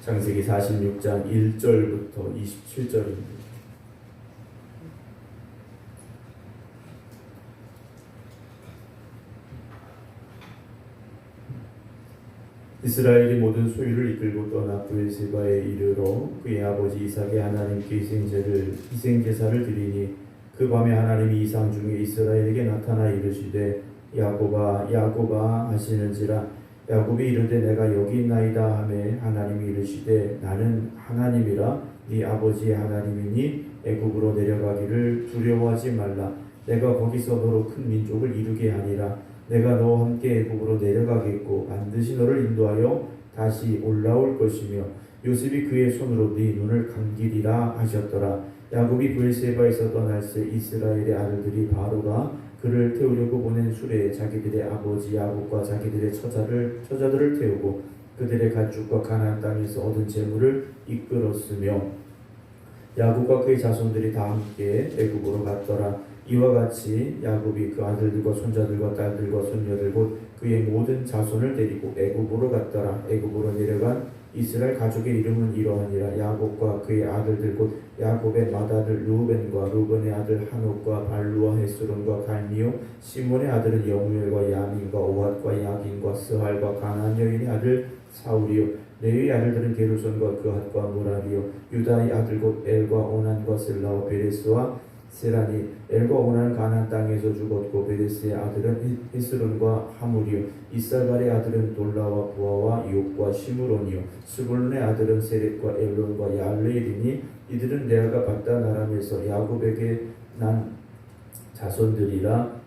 창세기 46장 1절부터 27절입니다. 이스라엘이 모든 소유를 이끌고 떠나 브엘세바에 이르러 그의 아버지 이삭의 하나님께 희생제사를 드리니 그 밤에 하나님이 이상 중에 이스라엘에게 나타나 이르시되 야곱아 야곱아 하시는지라. 야곱이 이르되 내가 여기 있나이다 하매 하나님이 이르시되 나는 하나님이라 네 아버지의 하나님이니 애굽으로 내려가기를 두려워하지 말라. 내가 거기서 너로 큰 민족을 이루게 하니라. 내가 너와 함께 애굽으로 내려가겠고 반드시 너를 인도하여 다시 올라올 것이며 요셉이 그의 손으로 네 눈을 감기리라 하셨더라. 야곱이 브엘세바에서 떠날 새 이스라엘의 아들들이 바로가 그를 태우려고 보낸 수레에 자기들의 아버지 야곱과 자기들의 처자들을 태우고 그들의 가축과 가나안 땅에서 얻은 재물을 이끌었으며 야곱과 그의 자손들이 다 함께 애굽으로 갔더라. 이와 같이 야곱이 그 아들들과 손자들과 딸들과 손녀들 곧 그의 모든 자손을 데리고 애굽으로 갔더라. 애굽으로 내려간 이스라엘 가족의 이름은 이러하니라. 야곱과 그의 아들들 곧 야곱의 맏아들 루벤과 루벤의 아들 한옥과 발루와 헤스론과 갈미오 시몬의 아들은 여무엘과 야민과 오핫과 야긴과 스할과 가나안 여인의 아들 사울이요. 레위의 아들들은 게르손과 그핫과 무라리요. 유다의 아들 곧 엘과 오난과 셀라와 베레스와 세라니. 엘과 오난은 가나안 땅에서 죽었고 베레스의 아들은 헤스론과 하물이요. 이살갈의 아들은 돌라와 부하와 욕과 시므론이요. 스불론의 아들은 세렛과 엘론과 야레일이니 이들은 레아가 받단 아람에서 야곱에게 난 자손들이라.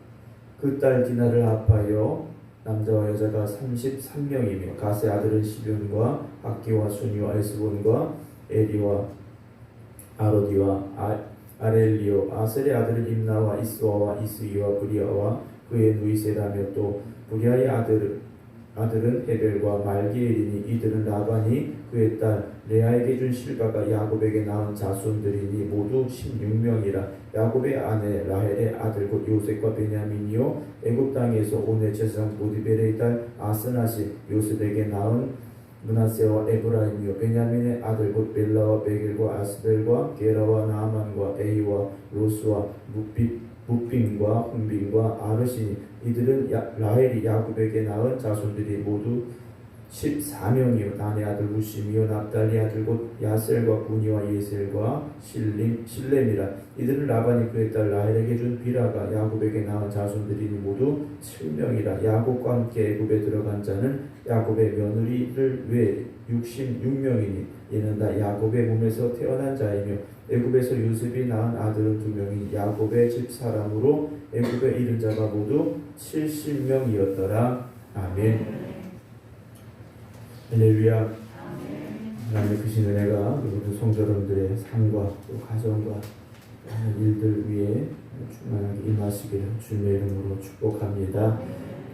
그 딸 디나를 합하여 남자와 여자가 33명이며 가세 아들은 시뵈과 학기와 순이와 에스본과 에리와 아로디와 아렐리오. 아셀의 아들은 임나와 이스와와 이스이와 브리아와 그의 누이세라며 또 브리아의 아들은 헤벨과 말기엘이니 이들은 라반이 그의 딸 레아에게 준 실바가 야곱에게 낳은 자손들이니 모두 16명이라. 야곱의 아내 라헬의 아들 곧 요셉과 베냐민이요. 애굽 땅에서 온의 제사장 보디벨의 딸 아스낫이 요셉에게 낳은 므낫세와 에브라임이요. 베냐민의 아들 곧 벨라와 베길과 아스벨과 게라와 나아만과 에이와 로스와 무빔과 훈빔과 아르시니 이들은 라헬이 야곱에게 낳은 자손들이 모두 14명이요. 단의 아들 무심이요. 납달리 아들 곧 야셀과 분이와 예셀과 실렘이라. 이들은 라반이 그의 딸 라헬에게 준 비라가 야곱에게 낳은 자손들이니 모두 7명이라. 야곱과 함께 애굽에 들어간 자는 야곱의 며느리를 외에 66명이니 이는 다 야곱의 몸에서 태어난 자이며 애굽에서 요셉이 낳은 아들은 2명이 야곱의 집 사람으로 애굽에 이른 자가 모두 70명이었더라. 아멘. 할렐루야. 하나님의 크신 은혜가 모든 성도님들의 삶과 또 가정과 하는 일들 위에 충만하게 임하시기를 주님의 이름으로 축복합니다.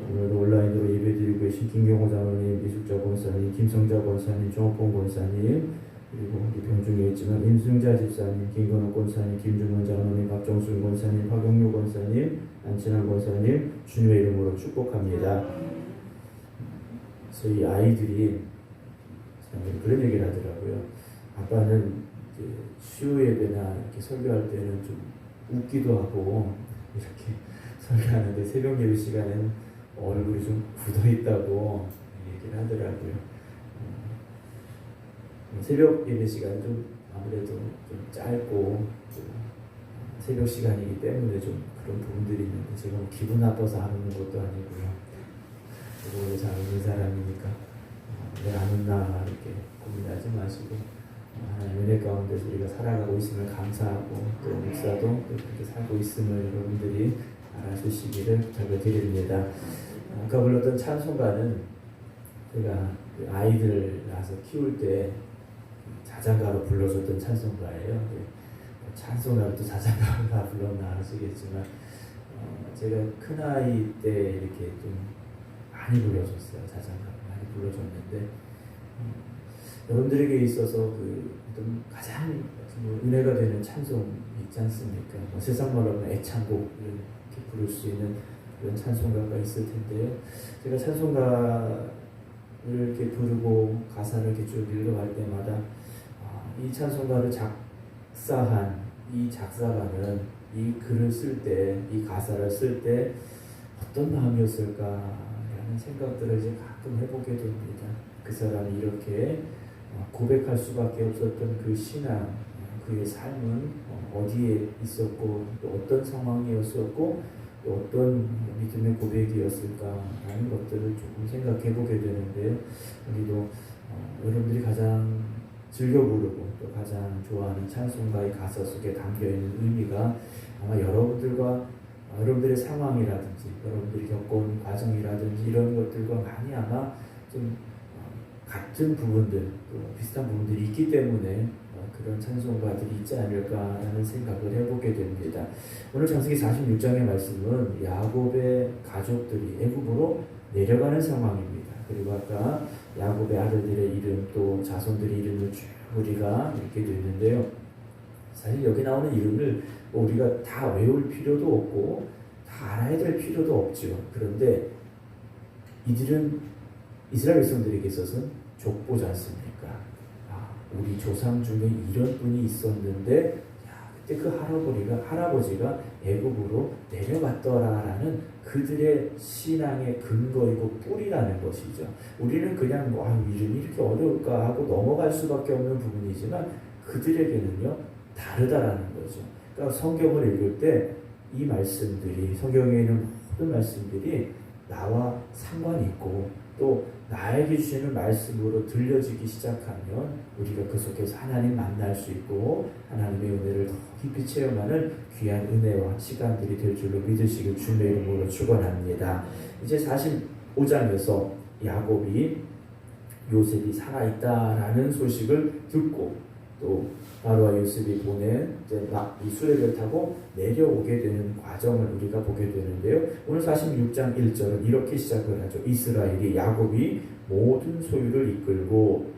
오늘 온라인으로 예배드리고 계신 김경호 장로님, 이숙자 권사님, 김성자 권사님, 정옥봉 권사님, 그리고 우리 병중에 있지만 임승자 집사님, 김건욱 권사님, 김준원 장로님, 박정순 권사님, 박영료 권사님, 안친환 권사님 주님의 이름으로 축복합니다. 그래서 이 아이들이 그런 얘기를 하더라고요. 아빠는 이제 수요 예배나 이렇게 설교할 때는 좀 웃기도 하고 이렇게 설교하는데 새벽 예배 시간에는 얼굴이 좀 굳어 있다고 얘기를 하더라고요. 새벽 예배 시간 좀 아무래도 좀 짧고 새벽 시간이기 때문에 좀 그런 부분들이 있는데 제가 뭐 기분 나빠서 안 오는 것도 아니고요. 오래 잘 오는 사람이니까 왜 안 온나 이렇게 고민하지 마시고 하나님 은혜 가운데서 우리가 살아가고 있음을 감사하고 또 목사도 또 그렇게 살고 있음을 여러분들이 알아주시기를 부탁드립니다. 아까 불렀던 찬송가는 제가 아이들을 낳아서 키울 때 자장가로 불러줬던 찬송가예요. 찬송가를 또 자장가로 다 불렀나 아시겠지만 제가 큰아이 때 이렇게 좀 많이 불러줬어요. 자장가 많이 불러줬는데 여러분들에게 있어서 그 가장 은혜가 되는 찬송 있지 않습니까? 세상 말로 하면 애창곡 이렇게 부를 수 있는 그런 찬송가가 있을 텐데요. 제가 찬송가를 이렇게 부르고 가사를 이렇게 쭉 읽어갈 때마다 이 찬송가를 작사한 이 작사가는 이 글을 쓸 때, 이 가사를 쓸 때 어떤 마음이었을까라는 생각들을 이제 가끔 해보게 됩니다. 그 사람이 이렇게 고백할 수밖에 없었던 그 신앙, 그의 삶은 어디에 있었고 또 어떤 상황이었었고 또 어떤 믿음의 고백이었을까라는 것들을 조금 생각해 보게 되는데요. 우리도 여러분들이 가장 즐겨 부르고 또 가장 좋아하는 찬송가의 가사 속에 담겨있는 의미가 아마 여러분들의 상황이라든지 여러분들이 겪어온 과정이라든지 이런 것들과 많이 아마 좀 같은 부분들 또 비슷한 부분들이 있기 때문에 그런 찬송가들이 있지 않을까라는 생각을 해보게 됩니다. 오늘 창세기 46장의 말씀은 야곱의 가족들이 애굽으로 내려가는 상황입니다. 그리고 아까 야곱의 아들들의 이름 또 자손들의 이름을 쭉 우리가 읽게 됐는데요. 사실 여기 나오는 이름을 우리가 다 외울 필요도 없고 다 알아야 될 필요도 없죠. 그런데 이들은 이스라엘 백성들에게 있어서는 족보지 않습니까? 우리 조상 중에 이런 분이 있었는데 그때 그 할아버지가 애굽으로 내려갔더라라는 그들의 신앙의 근거이고 뿌리라는 것이죠. 우리는 그냥 이름이 이렇게 어려울까 하고 넘어갈 수밖에 없는 부분이지만 그들에게는요 다르다라는 거죠. 그러니까 성경을 읽을 때 이 말씀들이 성경에 있는 모든 말씀들이 나와 상관이 있고 또 나에게 주시는 말씀으로 들려지기 시작하면 우리가 그 속에서 하나님 만날 수 있고 하나님의 은혜를 더 깊이 체험하는 귀한 은혜와 시간들이 될 줄로 믿으시길 주님의 이름으로 축원합니다. 이제 45장에서 야곱이 요셉이 살아있다라는 소식을 듣고 또 바로와 요셉이 보낸 이제 이 수레를 타고 내려오게 되는 과정을 우리가 보게 되는데요. 오늘 46장 1절은 이렇게 시작을 하죠. 이스라엘이 야곱이 모든 소유를 이끌고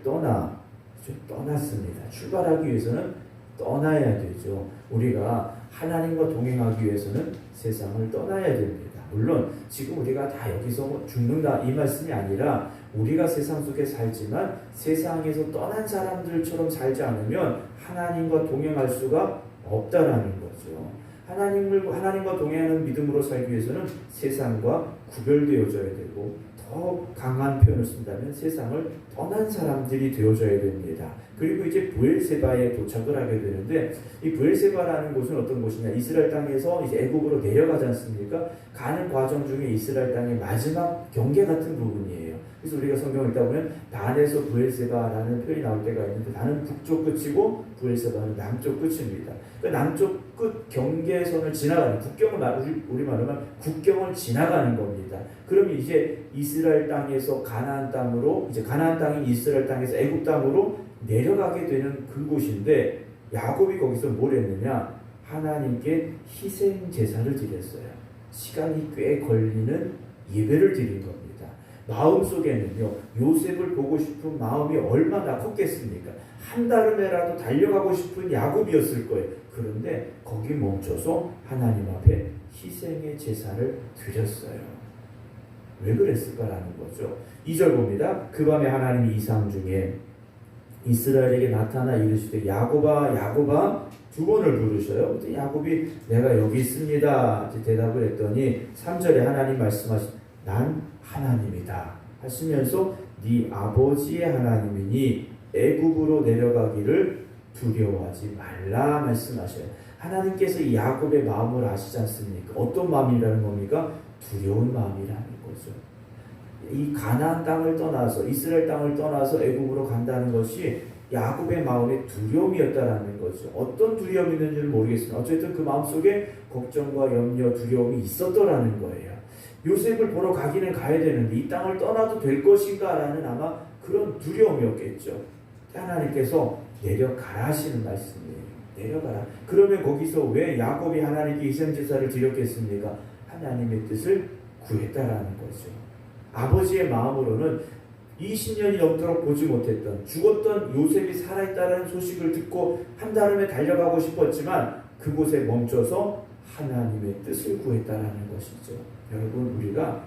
떠났습니다. 출발하기 위해서는 떠나야 되죠. 우리가 하나님과 동행하기 위해서는 세상을 떠나야 됩니다. 물론 지금 우리가 다 여기서 죽는다 이 말씀이 아니라 우리가 세상 속에 살지만 세상에서 떠난 사람들처럼 살지 않으면 하나님과 동행할 수가 없다라는 거죠. 하나님과 동행하는 믿음으로 살기 위해서는 세상과 구별되어져야 되고 더 강한 표현을 쓴다면 세상을 떠난 사람들이 되어져야 됩니다. 그리고 이제 브엘세바에 도착을 하게 되는데 이 브엘세바라는 곳은 어떤 곳이냐? 이스라엘 땅에서 이제 애굽으로 내려가지 않습니까? 가는 과정 중에 이스라엘 땅의 마지막 경계 같은 부분이에요. 그래서 우리가 성경을 읽다 보면 단에서 브엘세바라는 표현이 나올 때가 있는데 단은 북쪽 끝이고 브엘세바는 남쪽 끝입니다. 그 남쪽 끝 경계선을 지나가는 국경을 우리말로 하면 국경을 지나가는 겁니다. 그럼 이제 이스라엘 땅에서 가나안 땅으로 이제 가나안 땅인 이스라엘 땅에서 애굽 땅으로 내려가게 되는 그곳인데 야곱이 거기서 뭘 했느냐? 하나님께 희생 제사를 드렸어요. 시간이 꽤 걸리는 예배를 드린 겁니다. 마음속에는요 요셉을 보고 싶은 마음이 얼마나 컸겠습니까? 한 달음에라도 달려가고 싶은 야곱이었을 거예요. 그런데 거기 멈춰서 하나님 앞에 희생의 제사를 드렸어요. 왜 그랬을까라는 거죠. 2절 봅니다. 그 밤에 하나님이 이상 중에 이스라엘에게 나타나 이르시되 야곱아 야곱아 두 번을 부르셔요. 그때 야곱이 내가 여기 있습니다 대답을 했더니 3절에 하나님 말씀하신 난 하나님이다 하시면서 네 아버지의 하나님이니 애굽으로 내려가기를 두려워하지 말라 말씀하셔요. 하나님께서 이 야곱의 마음을 아시지 않습니까? 어떤 마음이라는 겁니까? 두려운 마음이라는 거죠. 이 가나안 땅을 떠나서 이스라엘 땅을 떠나서 애굽으로 간다는 것이 야곱의 마음의 두려움이었다라는 거죠. 어떤 두려움이 있는지는 모르겠습니다. 어쨌든 그 마음속에 걱정과 염려, 두려움이 있었더라는 거예요. 요셉을 보러 가기는 가야 되는데 이 땅을 떠나도 될 것인가라는 아마 그런 두려움이었겠죠. 하나님께서 내려가라 하시는 말씀이에요. 내려가라. 그러면 거기서 왜 야곱이 하나님께 희생제사를 드렸겠습니까? 하나님의 뜻을 구했다라는 거죠. 아버지의 마음으로는 20년이 넘도록 보지 못했던 죽었던 요셉이 살아있다는 소식을 듣고 한달음에 달려가고 싶었지만 그곳에 멈춰서 하나님의 뜻을 구했다라는 것이죠. 여러분 우리가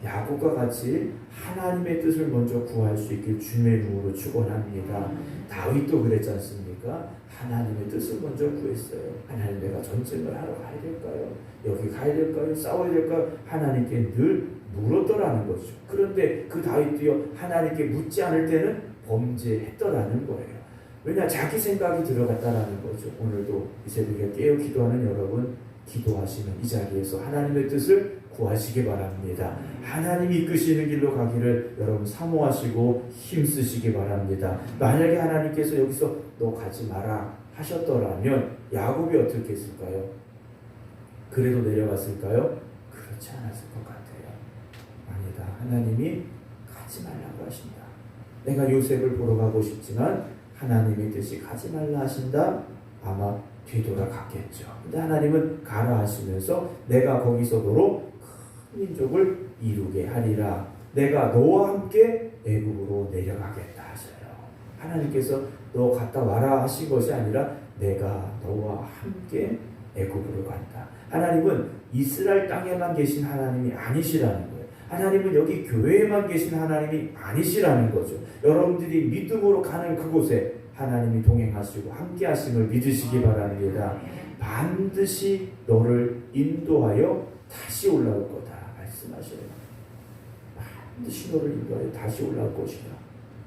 야곱과 같이 하나님의 뜻을 먼저 구할 수 있길 주님의 이름으로 축원합니다. 다윗도 그랬지 않습니까? 하나님의 뜻을 먼저 구했어요. 하나님, 내가 전쟁을 하러 가야 될까요? 여기 가야 될까요? 싸워야 될까요? 하나님께 늘 물었더라는 거죠. 그런데 그 다윗도요, 하나님께 묻지 않을 때는 범죄했더라는 거예요. 왜냐? 자기 생각이 들어갔다라는 거죠. 오늘도 이 새벽에 깨어 기도하는 여러분, 기도하시는 이 자리에서 하나님의 뜻을 구하시기 바랍니다. 하나님이 이끄시는 길로 가기를 여러분 사모하시고 힘쓰시기 바랍니다. 만약에 하나님께서 여기서 너 가지 마라 하셨더라면 야곱이 어떻게 했을까요? 그래도 내려갔을까요? 그렇지 않았을 것 같아요. 아니다. 하나님이 가지 말라고 하신다. 내가 요셉을 보러 가고 싶지만 하나님의 뜻이 가지 말라 하신다. 아마 뒤돌아갔겠죠. 근데 하나님은 가라 하시면서 내가 거기서도록 큰 민족을 이루게 하리라. 내가 너와 함께 애굽으로 내려가겠다 하셔요. 하나님께서 너 갔다 와라 하신 것이 아니라 내가 너와 함께 애굽으로 간다. 하나님은 이스라엘 땅에만 계신 하나님이 아니시라는 거예요. 하나님은 여기 교회에만 계신 하나님이 아니시라는 거죠. 여러분들이 믿음으로 가는 그곳에 하나님이 동행하시고 함께 하심을 믿으시기 바랍니다. 반드시 너를 인도하여 다시 올라올 거다 말씀하셔요. 반드시 너를 인도하여 다시 올라올 것이다.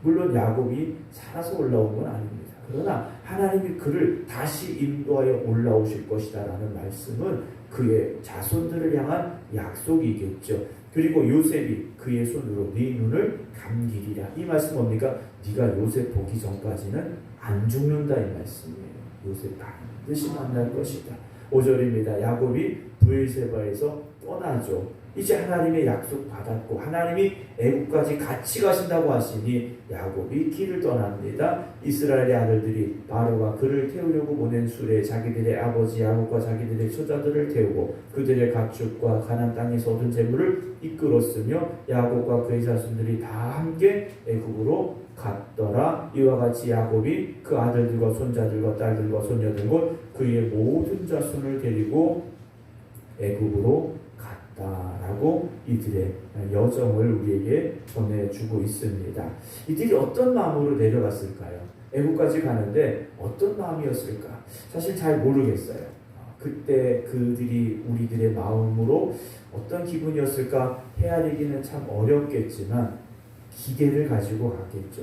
물론 야곱이 살아서 올라온 건 아닙니다. 그러나 하나님이 그를 다시 인도하여 올라오실 것이다 라는 말씀은 그의 자손들을 향한 약속이겠죠. 그리고 요셉이 그의 손으로 네 눈을 감기리라. 이 말씀 뭡니까? 네가 요셉 보기 전까지는 안 죽는다 이 말씀이에요. 요셉 반드시 만날 것이다. 5절입니다. 야곱이 브엘세바에서 떠나죠. 이제 하나님의 약속 받았고 하나님이 애국까지 같이 가신다고 하시니 야곱이 길을 떠납니다. 이스라엘의 아들들이 바로가 그를 태우려고 보낸 수레에 자기들의 아버지 야곱과 자기들의 처자들을 태우고 그들의 가축과 가나안 땅에서 얻은 재물을 이끌었으며 야곱과 그의 자손들이 다 함께 애국으로 갔더라. 이와 같이 야곱이 그 아들들과 손자들과 딸들과 손녀들 곧 그의 모든 자손을 데리고 애국으로 라고 이들의 여정을 우리에게 전해주고 있습니다. 이들이 어떤 마음으로 내려갔을까요? 애국까지 가는데 어떤 마음이었을까? 사실 잘 모르겠어요. 그때 그들이 우리들의 마음으로 어떤 기분이었을까 헤아리기는 참 어렵겠지만 기대를 가지고 갔겠죠.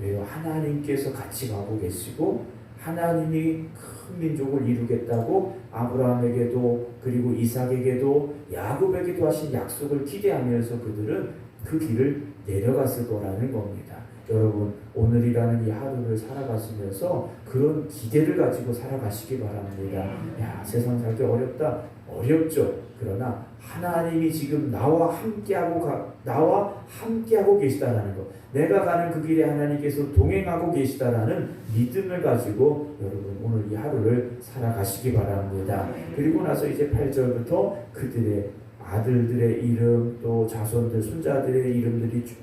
왜요? 하나님께서 같이 가고 계시고 하나님이 큰 민족을 이루겠다고 아브라함에게도 그리고 이삭에게도 야곱에게도 하신 약속을 기대하면서 그들은 그 길을 내려갔을 거라는 겁니다. 여러분 오늘이라는 이 하루를 살아가시면서 그런 기대를 가지고 살아가시기 바랍니다. 야, 세상 살기 어렵다. 어렵죠. 그러나 하나님이 지금 나와 함께하고 계시다라는 것, 내가 가는 그 길에 하나님께서 동행하고 계시다라는 믿음을 가지고 여러분 오늘 이 하루를 살아가시기 바랍니다. 그리고 나서 이제 8절부터 그들의 아들들의 이름 또 자손들 손자들의 이름들이 쭉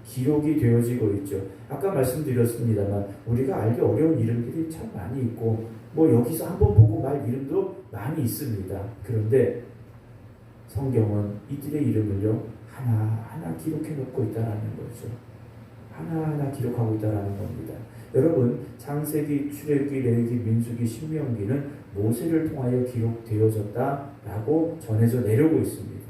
기록이 되어지고 있죠. 아까 말씀드렸습니다만 우리가 알기 어려운 이름들이 참 많이 있고 뭐 여기서 한번 보고 말 이름도 많이 있습니다. 그런데 성경은 이들의 이름을요 하나하나 기록해 놓고 있다라는 거죠. 하나하나 기록하고 있다라는 겁니다. 여러분 창세기, 출애굽기, 레위기, 민수기, 신명기는 모세를 통하여 기록되어졌다라고 전해져 내려오고 있습니다.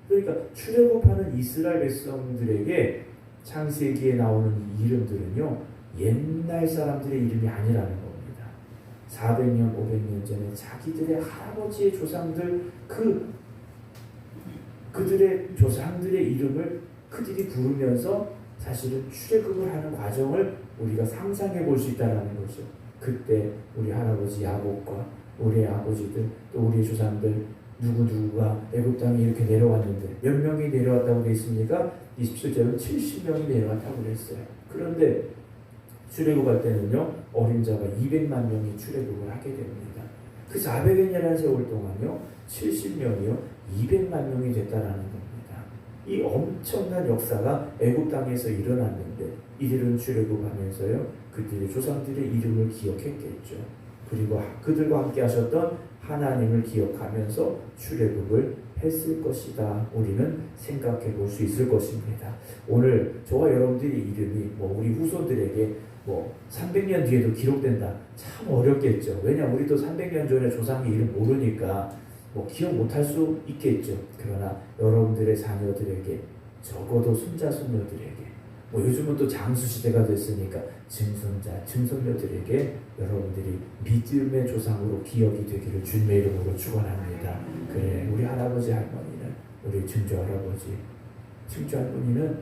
그러니까 출애굽하는 이스라엘 백성들에게 창세기에 나오는 이름들은요 옛날 사람들의 이름이 아니라는 겁니다. 400년, 500년 전에 자기들의 할아버지의 조상들 그들의 조상들의 이름을 그들이 부르면서 사실은 출애굽을 하는 과정을 우리가 상상해 볼 수 있다는 거죠. 그때 우리 할아버지 야곱과 우리의 아버지들 또 우리의 조상들 누구누구가 애굽 땅에 이렇게 내려왔는데 몇 명이 내려왔다고 되어 있습니까? 27절은 70명이 내려왔다고 그랬어요. 그런데 출애굽할 때는요 어림자가 200만 명이 출애굽을 하게 됩니다. 그 400년이라는 세월 동안요 70명이요 200만 명이 됐다라는 겁니다. 이 엄청난 역사가 애굽 땅에서 일어났는데 이들은 출애굽하면서요 그들의 조상들의 이름을 기억했겠죠. 그리고 그들과 함께 하셨던 하나님을 기억하면서 출애굽을 했을 것이다. 우리는 생각해 볼 수 있을 것입니다. 오늘 저와 여러분들의 이름이 우리 후손들에게 300년 뒤에도 기록된다. 참 어렵겠죠. 왜냐 우리도 300년 전에 조상의 이름 모르니까 기억 못할 수 있겠죠. 그러나 여러분들의 자녀들에게, 적어도 손자 손녀들에게, 요즘은 또 장수 시대가 됐으니까 증손자 증손녀들에게 여러분들이 믿음의 조상으로 기억이 되기를 주님의 이름으로 축원합니다. 그래, 우리 할아버지 할머니는, 우리 증조 할아버지 증조 할머니는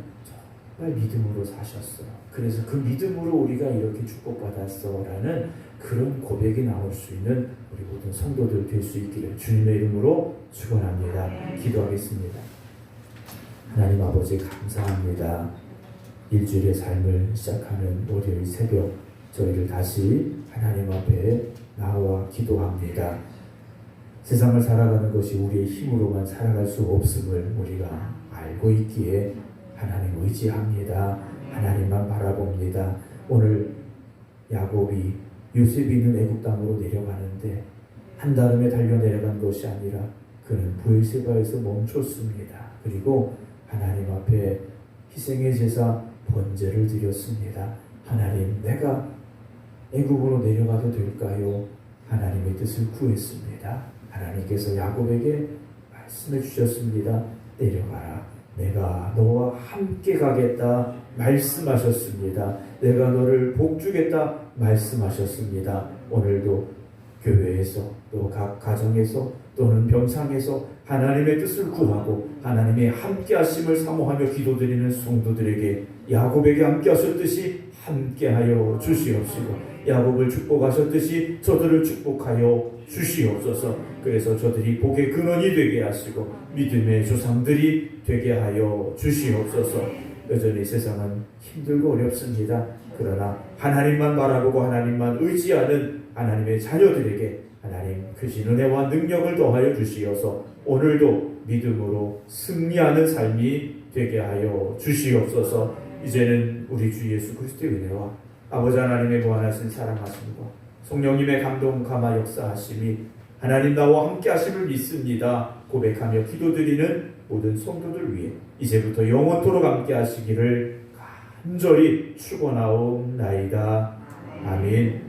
정말 믿음으로 사셨어. 그래서 그 믿음으로 우리가 이렇게 축복받았어 라는 그런 고백이 나올 수 있는 우리 모든 성도들 될 수 있기를 주님의 이름으로 축원합니다. 기도하겠습니다. 하나님 아버지 감사합니다. 일주일의 삶을 시작하는 월요일 새벽 저희를 다시 하나님 앞에 나와 기도합니다. 세상을 살아가는 것이 우리의 힘으로만 살아갈 수 없음을 우리가 알고 있기에 하나님 의지합니다. 하나님만 바라봅니다. 오늘 야곱이 요셉이 있는 애굽 땅으로 내려가는데 한다름에 달려 내려간 것이 아니라 그는 브엘세바에서 멈췄습니다. 그리고 하나님 앞에 희생의 제사 번제를 드렸습니다. 하나님, 내가 애굽으로 내려가도 될까요? 하나님의 뜻을 구했습니다. 하나님께서 야곱에게 말씀해 주셨습니다. 내려가라. 내가 너와 함께 가겠다 말씀하셨습니다. 내가 너를 복주겠다 말씀하셨습니다. 오늘도 교회에서 또 각 가정에서 또는 병상에서 하나님의 뜻을 구하고 하나님의 함께 하심을 사모하며 기도드리는 성도들에게 야곱에게 함께 하셨듯이 함께하여 주시옵시고, 야곱을 축복하셨듯이 저들을 축복하여 주시옵소서. 그래서 저들이 복의 근원이 되게 하시고 믿음의 조상들이 되게 하여 주시옵소서. 여전히 세상은 힘들고 어렵습니다. 그러나 하나님만 바라보고 하나님만 의지하는 하나님의 자녀들에게 하나님 크신 은혜와 능력을 더하여 주시어서 오늘도 믿음으로 승리하는 삶이 되게 하여 주시옵소서. 이제는 우리 주 예수 그리스도의 은혜와 아버지 하나님의 무한하신 사랑하심과 성령님의 감동 감화 역사하심이 하나님 나와 함께 하심을 믿습니다. 고백하며 기도드리는 모든 성도들 위해 이제부터 영원토록 함께 하시기를 간절히 축원하옵나이다. 아멘.